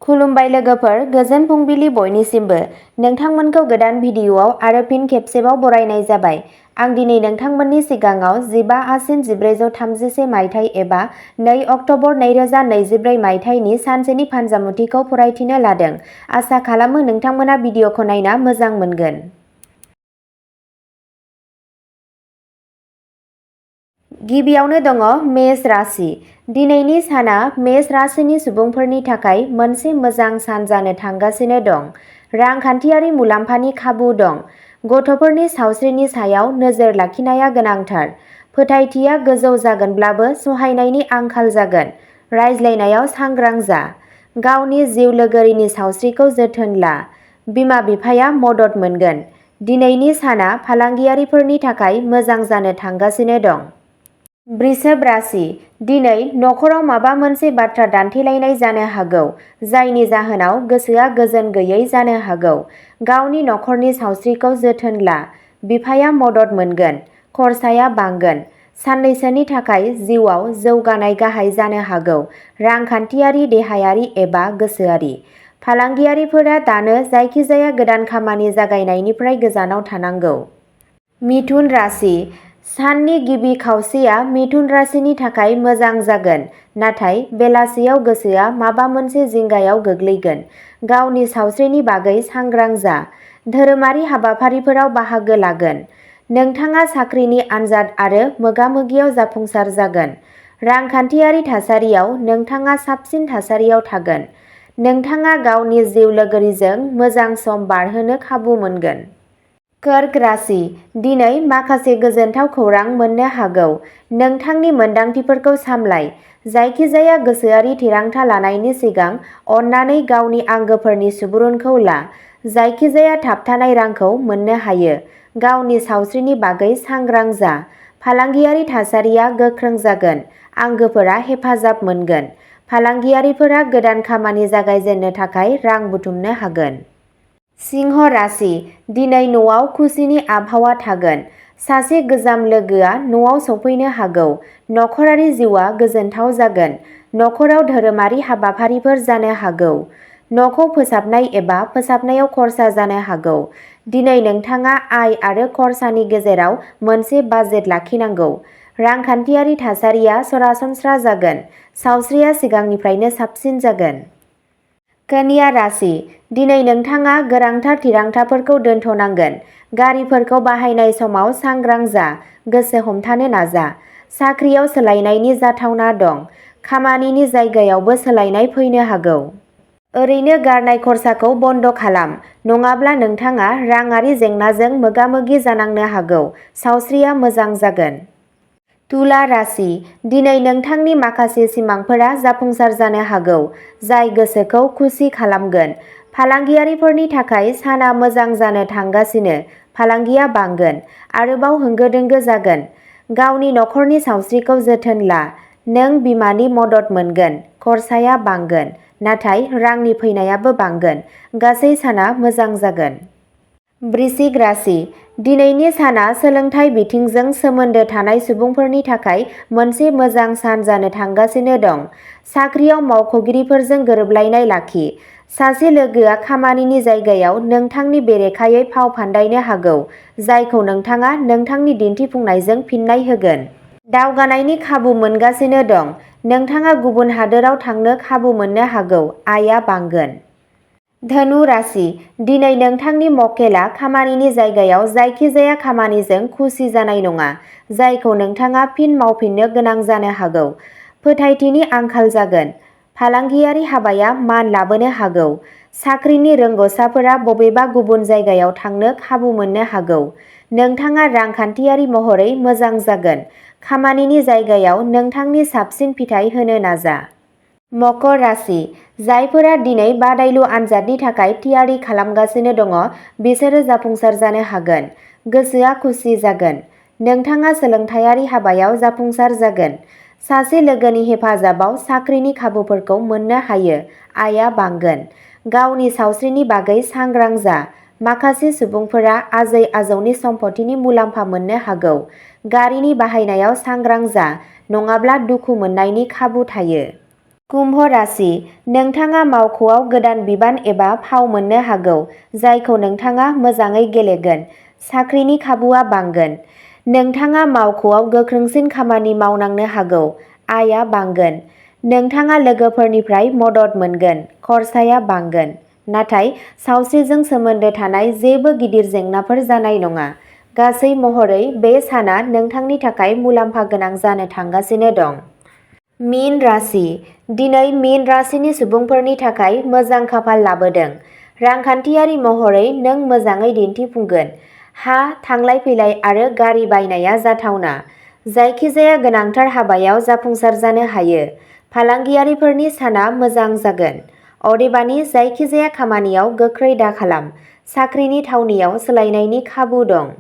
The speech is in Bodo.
खुलुमबाय लोगोफोर, गोजोन फुंबिलि बयनिसिमबो। नोंथांमोनखौ गोदान भिडिअ'आव आरो फिन खेबसेबाव बरायनाय जाबाय। आं दिनै नोंथांमोननि सिगाङाव 15 आसिन 1433 मायथाइ एबा 2 अक्ट'बर 2024 मायथाइनि सानसेनि फानजामुथिखौ फरायथिनो लादों। आसा खालामो नोंथांमोना भिडिअ'खौ नायना मोजां मोनगोन। गिबियावनो दङ मेष राशि। दिनैनि साना मेष राशिनि सुबुंफोरनि थाखाय मोनसे मोजां सान जानो थांगासिनो दं। रांखान्थियारि मुलाम्फानि खाबु दं। गथ'फोरनि सावस्रिनि सायाव नोजोर लाखिनाया गोनांथार। फोथायथिया गोजौ जागोनब्लाबो सहायनायनि आंखाल जागोन। रायज्लायनायाव सांग्रां जा। गावनि जिउ लोगोरिनि सावस्रिखौ जोथोन ला। बिमा-बिफाया मदद मोनगोन। दिनैनि साना फालांगियारिफोरनि थाखाय मोजां जानो थांगासिनो दं। वृषभ राशि। दिनै नखराव माबा मोनसे बाथ्रा दान्थेलायनाय जानो हागौ, जायनि जाहोनाव गोसोआ गोजोन गैयै जानो हागौ। गावनि नखरनि सावस्रिखौ जोथोन ला। बिफाया मदद मोनगोन। खरसाया बांगोन। साननैसोनि थाखाय जिउआव जौगानाय गाहाय जानो हागौ, रांखान्थियारि, देहायारि एबा गोसोआरि। फालांगियारिफोरा दानो जायखिजाया गोदान खामानि जागायनायनिफ्राय गोजानाव थानांगौ। मिथुन राशि। साननि गिबि खावसेया मिथुन राशिनि थाखाय मोजां जागोन, नाथाय बेलासियाव गोसोआ माबा मोनसे जिंगायाव गोग्लैगोन। गावनि सावस्रिनि बागै सांग्रां जा। धोरोमारि हाबाफारिफोराव बाहागो लागोन। नोंथाङा साख्रिनि आनजाद आरो मोगा-मोगियाव जाफुंसार जागोन। रांखान्थियारि थासारियाव नोंथाङा साबसिन थासारियाव थागोन। नोंथाङा गावनि जिउ लोगोरिजों मोजां सम बारहोनो खाबु मोनगोन। कर्क राशि। दिनै माखासे गोजोनथाव खौरां मोननो हागौ। नोंथांनि मोनदांथिफोरखौ सामलाय। जायखिजाया गोसोआरि थिरांथा लानायनि सिगां अन्नानै गावनि आंगोफोरनि सुबुरुनखौ ला। जायखिजाया थाबथानाय रांखौ मोननो हायो। गावनि सावस्रिनि बागै सांग्रां जा। फालांगियारि थासारिया गोख्रों जागोन। आंगोफोरा हेफाजाब मोनगोन। फालांगियारिफोरा गोदान खामानि जागायजेननो थाखाय रां बुथुमनो हागोन। सिंह राशि। दिनै न'आव खुसिनि आबहावा थागोन। सासे गोजाम लोगोआ न'आव सौफैनो हागौ। नखरारि जिउआ गोजोनथाव जागोन। नखराव धोरोमारि हाबाफारिफोर जानो हागौ। न'खौ फोसाबनाय एबा फोसाबनायाव खर्सा जानो हागौ। दिनै नोंथाङा आय आरो खरसानि गेजेराव मोनसे बाजेट लाखिनांगौ। रांखान्थियारि थासारिया सरासनस्रा जागोन। सावस्रिया सिगांनिफ्रायनो साबसिन जागोन। कन्या राशि। दिनै नोंथाङा गोनांथार थिरांथाफोरखौ दोनथ'नांगोन। गारिफोरखौ बाहायनाय समाव सांग्रां जा। गोसो हमथानो नाजा। साख्रियाव सोलायनायनि जाथावना दं। खामानिनि जायगायावबो सोलायनाय फैनो हागौ। ओरैनो गारनाय खरसाखौ बन्द खालाम, नङाब्ला नोंथाङा राङारि जेंनाजों मोगा-मोगि जानांनो हागौ। सावस्रिया मोजां जागोन। तुला राशि। दिनै नोंथांनि माखासे सिमांफोरा जाफुंसार जानो हागौ, जाय गोसोखौ खुसि खालामगोन। फालांगियारिफोरनि थाखाय साना मोजां जानो थांगासिनो। फालांगिया बांगोन। आरोबाव होंगो-दोंगो जागोन। गावनि नखरनि सावस्रिखौ जोथोन ला। नों बिमानि मदद मोनगोन। खरसाया बांगोन, नाथाय रांनि फैनायाबो बांगोन। गासै साना मोजां जागोन। वृश्चिक राशि। दिनैनि साना सोलोंथाइ बिथिंजों सोमोन्दो थानाय सुबुंफोरनि थाखाय मोनसे मोजां सान जानो थांगासिनो दं। साख्रियाव मावख'गिरिफोरजों गोरोबलायनाय लाखि। सासे लोगोआ खामानिनि जायगायाव नोंथांनि बेरेखायै फाव फान्दायनो हागौ, जायखौ नोंथाङा नोंथांनि दिन्थिफुंनायजों फिन्नाय होगोन। दावगानायनि खाबु मोनगासिनो दं। नोंथाङा गुबुन हादोराव थांनो खाबु मोननो हागौ। आयआ बांगोन। धनु राशि। दिनै नोंथांनि मक्केलआ खामानिनि जायगायाव जायखिजाया खामानिजों खुसि जानाय नङा, जायखौ नोंथाङा फिन मावफिननो गोनां जानो हागौ। फोथायथिनि आंखाल जागोन। फालांगियारि हाबाया मान लाबोनो हागौ। साख्रिनि रोंग'साफोरा बबेबा गुबुन जायगायाव थांनो खाबु मोननो हागौ। नोंथाङा रांखान्थियारि महरै मोजां जागोन। खामानिनि जायगायाव नोंथांनि साबसिन फिथाय होनो नाजा। मकर राशि। जायफोरा दिनै बादायलु आनजादनि थाखाय थियारि खालामगासिनो दङ, बिसोरो जाफुंसार जानो हागोन। गोसोआ खुसि जागोन। नोंथाङा सोलोंथायारि हाबायाव जाफुंसार जागोन। सासे लोगोनि हेफाजाबाव साख्रिनि खाबुफोरखौ मोननो हायो। आयआ बांगोन। गावनि सावस्रिनि बागै सांग्रां जा। माखासे सुबुंफोरा आजै-आजौनि सम्पथिनि मुलाम्फा मोननो हागौ। गारिनि बाहायनायाव सांग्रां जा, नङाब्ला दुखु मोननायनि खाबु थायो। कुम्भ राशि, नोंथाङा मावख'आव गोदान बिबान एबा फाव मोननो हागौ जायखौ नोंथाङा मोजाङै गेलेगोन। साख्रिनि खाबुआ बांगोन। नोंथाङा मावख'आव गोख्रोंसिन खामानि मावनांनो हागौ। आयआ बांगोन। नोंथाङा लोगोफोरनिफ्राय मदद मोनगोन। खरसाया बांगोन। नाथाय सावस्रिजों सोमोन्दो थानाय जेबो गिदिर जेंनाफोर जानाय नङा। गासै महरै बे साना नोंथांनि थाखाय मुलाम्फा गोनां जानो थांगासिनो दं। मीन राशि, दिनै मीन राशिनि सुबुंफोरनि थाखाय मोजां खाफाल लाबोदों। रांखान्थियारि महरै नों मोजाङै दिन्थिफुंगोन। हा, थांलाय फैलाय आरो गारि बायनाया जाथावना। जायखिजाया गोनांथार हाबायाव जाफुंसार जानो हायो। फालांगियारिफोरनि साना मोजां जागोन। अदेबानि जायखिजाया खामानियाव गोख्रै दाखालाम। साख्रिनि थावनियाव सोलायनायनि खाबु दं।